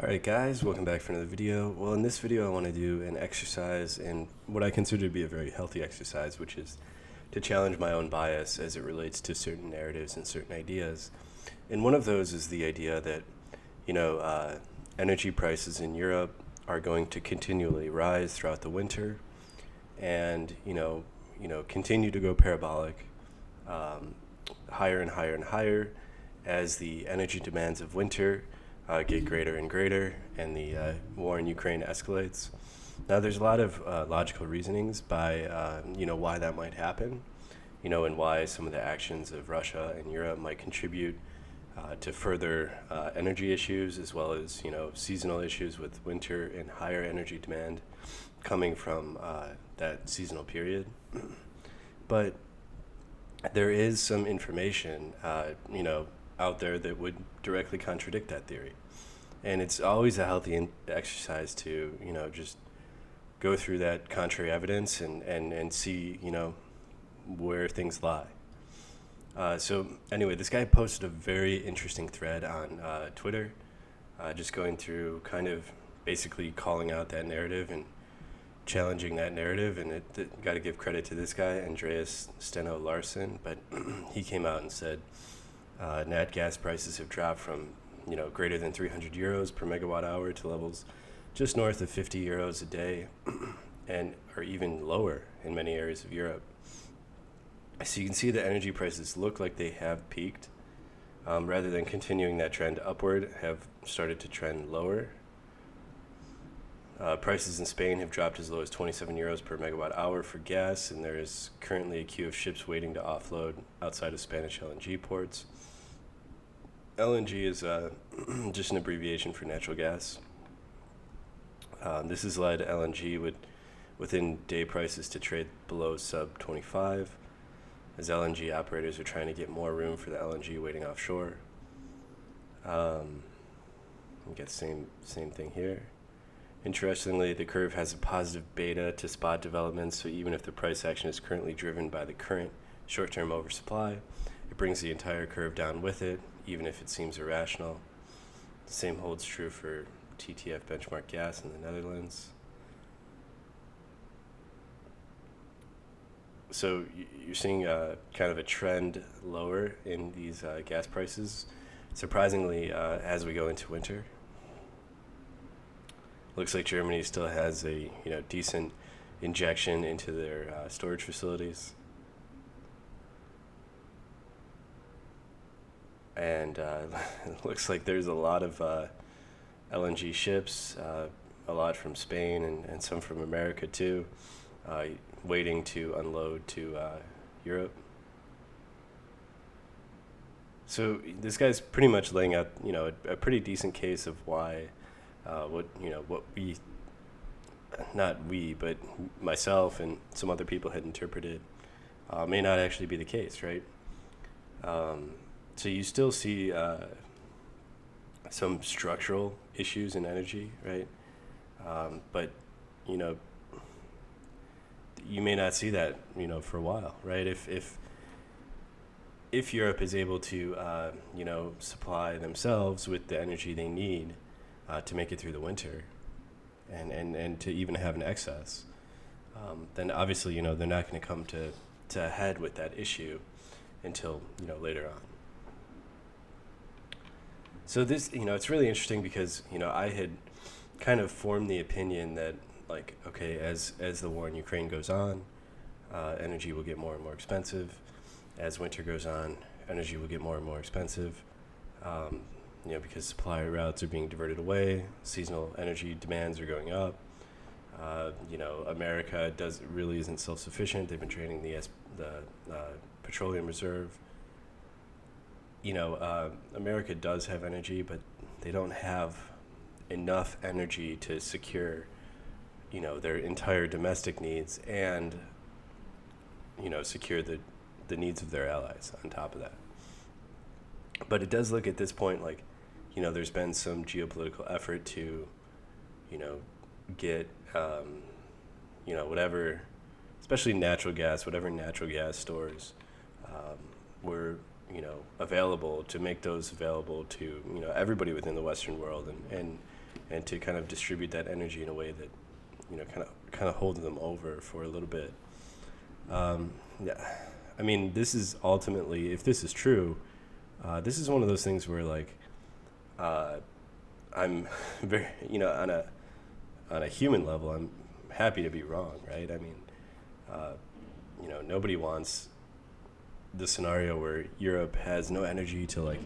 Alright guys, welcome back for another video. Well, in this video I want to do an exercise, and what I consider to be a very healthy exercise, which is to challenge my own bias as it relates to certain narratives and certain ideas. And one of those is the idea that, energy prices in Europe are going to continually rise throughout the winter and, continue to go parabolic, um, higher and higher and higher as the energy demands of winter get greater and greater, and the war in Ukraine escalates. Now, there's a lot of logical reasonings by why that might happen, and why some of the actions of Russia and Europe might contribute to further energy issues, as well as seasonal issues with winter and higher energy demand coming from that seasonal period. But there is some information, out there that would directly contradict that theory. And it's always a healthy exercise to, just go through that contrary evidence and see, where things lie. So anyway, this guy posted a very interesting thread on Twitter, just going through kind of basically calling out that narrative and challenging that narrative. And it got to give credit to this guy, Andreas Steno Larsen, but he came out and said, nat gas prices have dropped from greater than 300 euros per megawatt hour to levels just north of 50 euros a day, and are even lower in many areas of Europe. So you can see the energy prices look like they have peaked, rather than continuing that trend upward, have started to trend lower. Prices in Spain have dropped as low as 27 euros per megawatt hour for gas, and there is currently a queue of ships waiting to offload outside of Spanish LNG ports. LNG is just an abbreviation for natural gas. This has led LNG within day prices to trade below sub 25, as LNG operators are trying to get more room for the LNG waiting offshore. You get the same thing here. Interestingly, the curve has a positive beta to spot developments, so even if the price action is currently driven by the current short-term oversupply, it brings the entire curve down with it, even if it seems irrational. The same holds true for TTF benchmark gas in the Netherlands. So you're seeing kind of a trend lower in these gas prices, surprisingly, as we go into winter. Looks like Germany still has a decent injection into their storage facilities. And it looks like there's a lot of LNG ships, a lot from Spain and some from America too, waiting to unload to Europe. So this guy's pretty much laying out, a pretty decent case of why what we, not we, but myself and some other people had interpreted may not actually be the case, right? So you still see some structural issues in energy, right? But you may not see that for a while, right? If Europe is able to supply themselves with the energy they need to make it through the winter, and to even have an excess, then obviously they're not going to come to a head with that issue until later on. So this, it's really interesting because, I had kind of formed the opinion that, like, okay, as the war in Ukraine goes on, energy will get more and more expensive. As winter goes on, energy will get more and more expensive, because supply routes are being diverted away, seasonal energy demands are going up. America really isn't self-sufficient. They've been draining the petroleum reserve. America does have energy, but they don't have enough energy to secure, their entire domestic needs and, secure the needs of their allies on top of that. But it does look at this point like, there's been some geopolitical effort to, get, whatever, especially natural gas, whatever natural gas stores were available, to make those available to everybody within the Western world, and and to kind of distribute that energy in a way that, kind of holds them over for a little bit. Yeah, I mean, this is ultimately, if this is true, this is one of those things where like, I'm very, on a human level, I'm happy to be wrong, right? I mean, nobody wants the scenario where Europe has no energy to like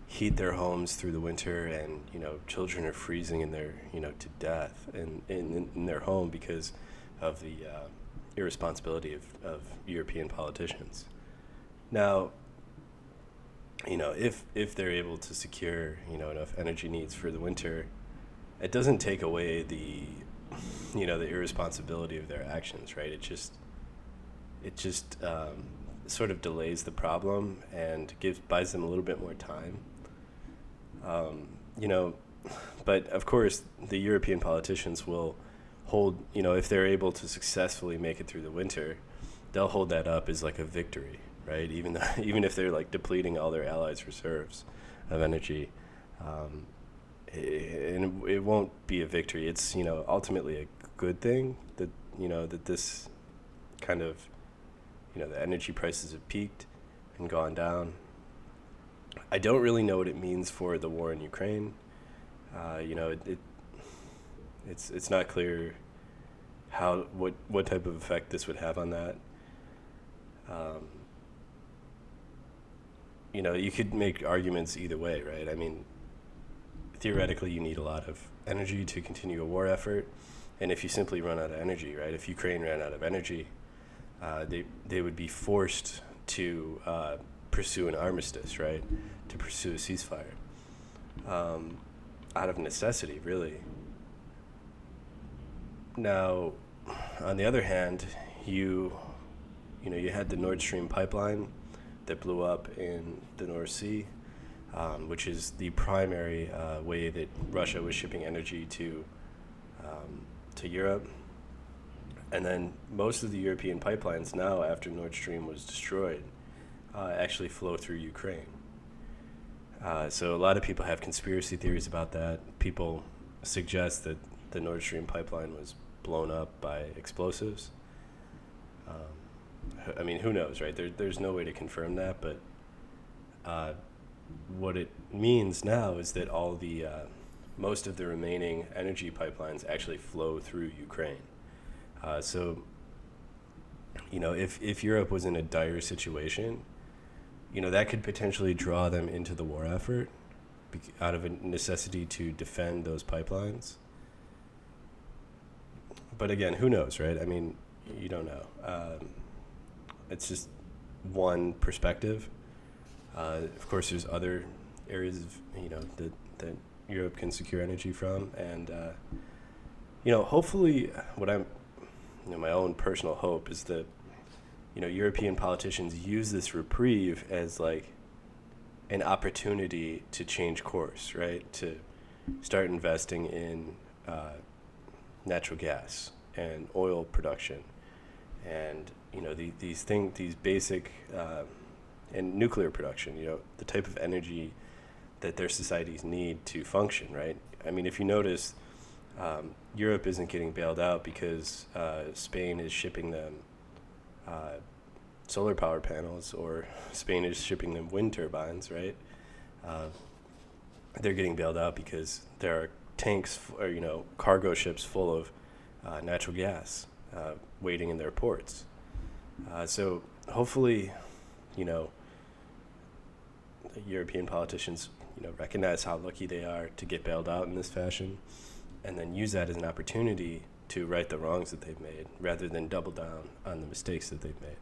heat their homes through the winter, and children are freezing in their to death in their home because of the irresponsibility of European politicians. Now, if they're able to secure enough energy needs for the winter, it doesn't take away the the irresponsibility of their actions, right? It just sort of delays the problem and buys them a little bit more time. you know, but of course the European politicians will hold, if they're able to successfully make it through the winter, they'll hold that up as like a victory, right? Even though, even if they're like depleting all their allies' reserves of energy, and it won't be a victory. It's ultimately a good thing that that this kind of the energy prices have peaked and gone down. I don't really know what it means for the war in Ukraine. It's not clear what type of effect this would have on that. You could make arguments either way, right? I mean, theoretically, you need a lot of energy to continue a war effort, and if you simply run out of energy, right? If Ukraine ran out of energy, they would be forced to pursue an armistice, right? To pursue a ceasefire, out of necessity, really. Now, on the other hand, you had the Nord Stream pipeline that blew up in the North Sea, which is the primary way that Russia was shipping energy to Europe. And then most of the European pipelines now, after Nord Stream was destroyed, actually flow through Ukraine. So a lot of people have conspiracy theories about that. People suggest that the Nord Stream pipeline was blown up by explosives. I mean, who knows, right? There's no way to confirm that, but what it means now is that all the most of the remaining energy pipelines actually flow through Ukraine. So, if Europe was in a dire situation, that could potentially draw them into the war effort out of a necessity to defend those pipelines. But again, who knows, right? I mean, you don't know. It's just one perspective. Of course, there's other areas of, that Europe can secure energy from. And, hopefully what I'm, my own personal hope is that, European politicians use this reprieve as like an opportunity to change course, right? To start investing in natural gas and oil production, and these basic and nuclear production. The type of energy that their societies need to function, right? I mean, if you notice, Europe isn't getting bailed out because Spain is shipping them solar power panels, or Spain is shipping them wind turbines, right? They're getting bailed out because there are tanks or cargo ships full of natural gas waiting in their ports. So hopefully, the European politicians recognize how lucky they are to get bailed out in this fashion, and then use that as an opportunity to right the wrongs that they've made, rather than double down on the mistakes that they've made.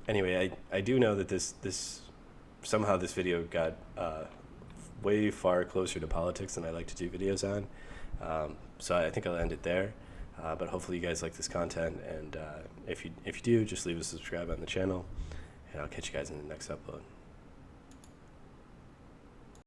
Anyway, I do know that this somehow this video got way far closer to politics than I like to do videos on. So I think I'll end it there. But hopefully you guys like this content, and if you do, just leave a subscribe on the channel, and I'll catch you guys in the next upload.